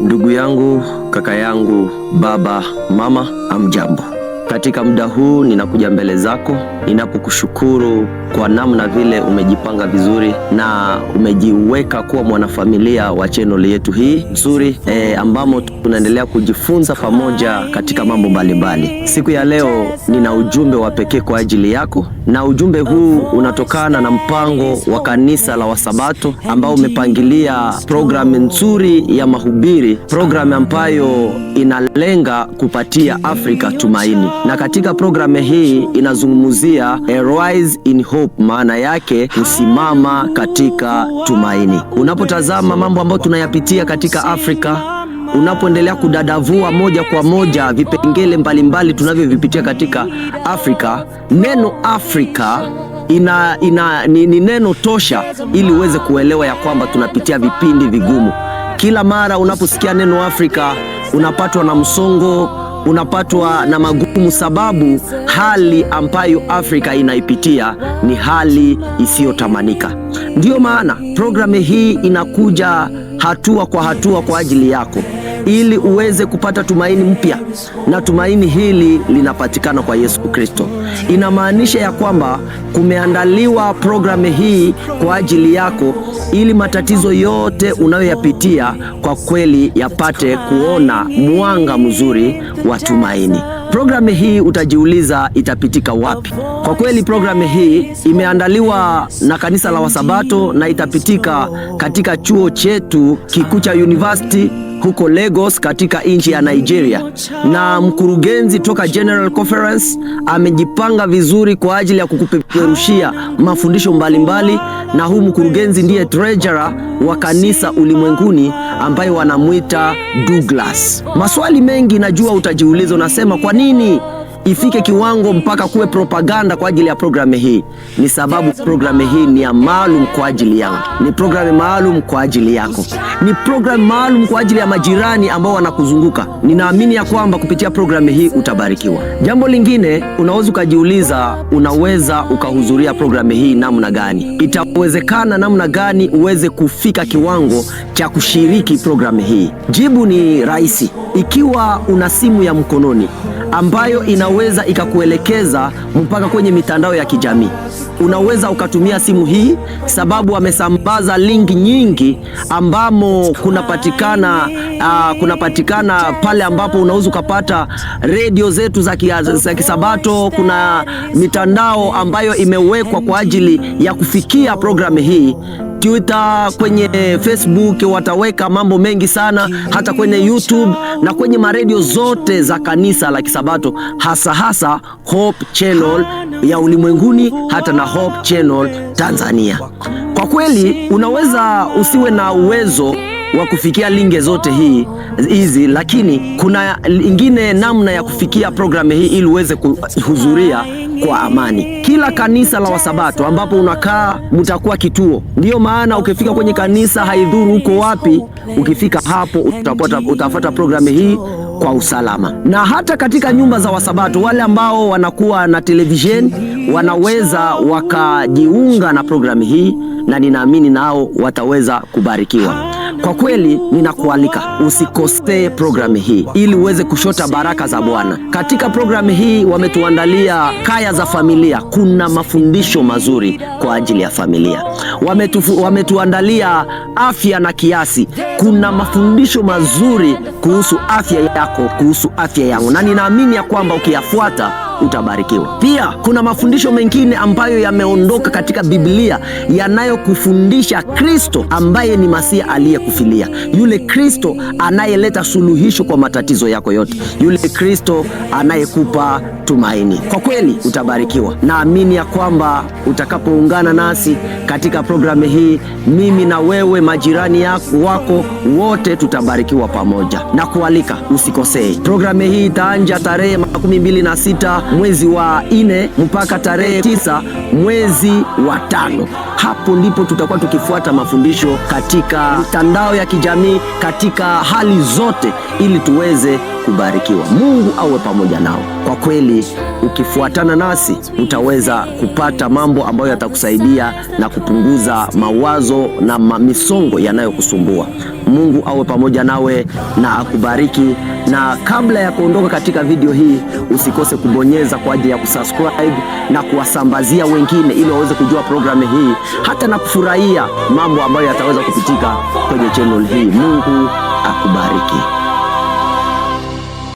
Ndugu yangu, kaka yangu, baba, mama, amjambo. Katika muda huu ninakuja mbele zako ninapokushukuru kwa namna vile umejipanga vizuri na umejiweka kuwa mwanafamilia wa channel yetu hii nzuri ambamo tunaendelea kujifunza pamoja katika mambo mbalimbali. Siku ya leo nina ujumbe wa pekee kwa ajili yako, na ujumbe huu unatokana na mpango wa kanisa la Wasabato ambao umepangilia programu nzuri ya mahubiri, programu ambayo inalenga kupatia Afrika tumaini. Na katika programu hii inazungumzia a rise in hope, maana yake kusimama katika tumaini. Unapotazama mambo ambayo tunayapitia katika Afrika, unapoendelea kudadavua moja kwa moja vipengele mbalimbali tunavyovipitia katika Afrika, neno Afrika ni neno tosha ili uweze kuelewa ya kwamba tunapitia vipindi vigumu. Kila mara unaposikia neno Afrika unapatwa na msongo, unapatwa na magumu, sababu hali ambayo Afrika inaipitia ni hali isiyotamanika. Ndiyo maana programu hii inakuja hatua kwa hatua kwa ajili yako, ili uweze kupata tumaini mpya, na tumaini hili linapatikana kwa Yesu Kristo. Inamaanisha ya kwamba kumeandaliwa programu hii kwa ajili yako, ili matatizo yote unayoyapitia kwa kweli yapate kuona mwanga mzuri wa tumaini. Programu hii utajiuliza itapitika wapi? Kwa kweli programu hii imeandaliwa na kanisa la Wasabato na itapitika katika chuo chetu kikuu cha University huko Lagos katika nchi ya Nigeria, na mkurugenzi toka General Conference amejipanga vizuri kwa ajili ya kukupeperushia mafundisho mbalimbali, na huu mkurugenzi ndiye treasurer wa kanisa ulimwenguni ambaye wanamuita Douglas. Maswali mengi najua utajiuliza, unasema kwa nini ifike kiwango mpaka kuwe propaganda kwa ajili ya programu hii? Ni sababu programu hii ni ya maalum kwa ajili yangu, ni programu maalum kwa ajili yako, ni programu maalum kwa ajili ya majirani ambao wanakuzunguka. Ninaamini ya kwamba kupitia programu hii utabarikiwa. Jambo lingine, unaweza ukajiuliza, unaweza ukahudhuria programu hii namna gani? Itawezekana namna gani uweze kufika kiwango cha kushiriki programu hii? Jibu ni rahisi. Ikiwa una simu ya mkononi ambayo inaweza ikakuelekeza mpaka kwenye mitandao ya kijamii, unaweza ukatumia simu hii, sababu wamesambaza link nyingi ambamo kunapatikana pale ambapo unaweza ukapata radio zetu za Kisabato. Kuna mitandao ambayo imewekwa kwa ajili ya kufikia programu hii. Twitter, kwenye Facebook wataweka mambo mengi sana, hata kwenye YouTube na kwenye maredio zote za kanisa la Kisabato, hasa Hope Channel ya ulimwenguni, hata na Hope Channel Tanzania. Kwa kweli unaweza usiwe na uwezo wa kufikia linge zote hizi, lakini kuna ingine namna ya kufikia programu hii ili uweze kuhudhuria kwa amani. Kila kanisa la Wasabato ambapo unakaa mtakuwa kituo. Ndiyo maana ukifika kwenye kanisa, haidhuru uko wapi, ukifika hapo utafuata programu hii kwa usalama. Na hata katika nyumba za Wasabato, wale ambao wanakuwa na television wanaweza wakajiunga na programu hii, na ninaamini nao wataweza kubarikiwa. Kwa kweli ninakualika usikose programu hii ili uweze kushota baraka za Bwana. Katika programu hii wametuandalia kaya za familia, kuna mafundisho mazuri kwa ajili ya familia. Wametuandalia afya na kiasi, kuna mafundisho mazuri kuhusu afya yako, kuhusu afya yangu, na ninaamini ya kwamba ukiyafuata utabarikiwa. Pia kuna mafundisho mengine ambayo yameondoka katika Biblia yanayokufundisha Kristo ambaye ni Masia aliyekufilia, yule Kristo anayeleta suluhisho kwa matatizo yako yote, yule Kristo anayekupa tumaini. Kwa kweli utabarikiwa. Naamini ya kwamba utakapoungana nasi katika programu hii, mimi na wewe, majirani wako wote tutabarikiwa pamoja. Na kualika usikosee. Programu hii itaanza tarehe 26 mwezi wa 4 mpaka tarehe 9 mwezi wa 5. Hapo ndipo tutakuwa tukifuata mafundisho katika mitandao ya kijamii, katika hali zote, ili tuweze kubarikiwa. Mungu awe pamoja nao. Kwa kweli ukifuatana nasi utaweza kupata mambo ambayo yatakusaidia na kupunguza mawazo na misongo yanayokusumbua. Mungu awe pamoja nawe na akubariki. Na kabla ya kuondoka katika video hii, usikose kubonyeza kwa ajili ya kusubscribe na kuwasambazia wengine, ili waweze kujua programu hii, hata na kufurahia mambo ambayo yataweza kupitika kwenye channel hii. Mungu akubariki.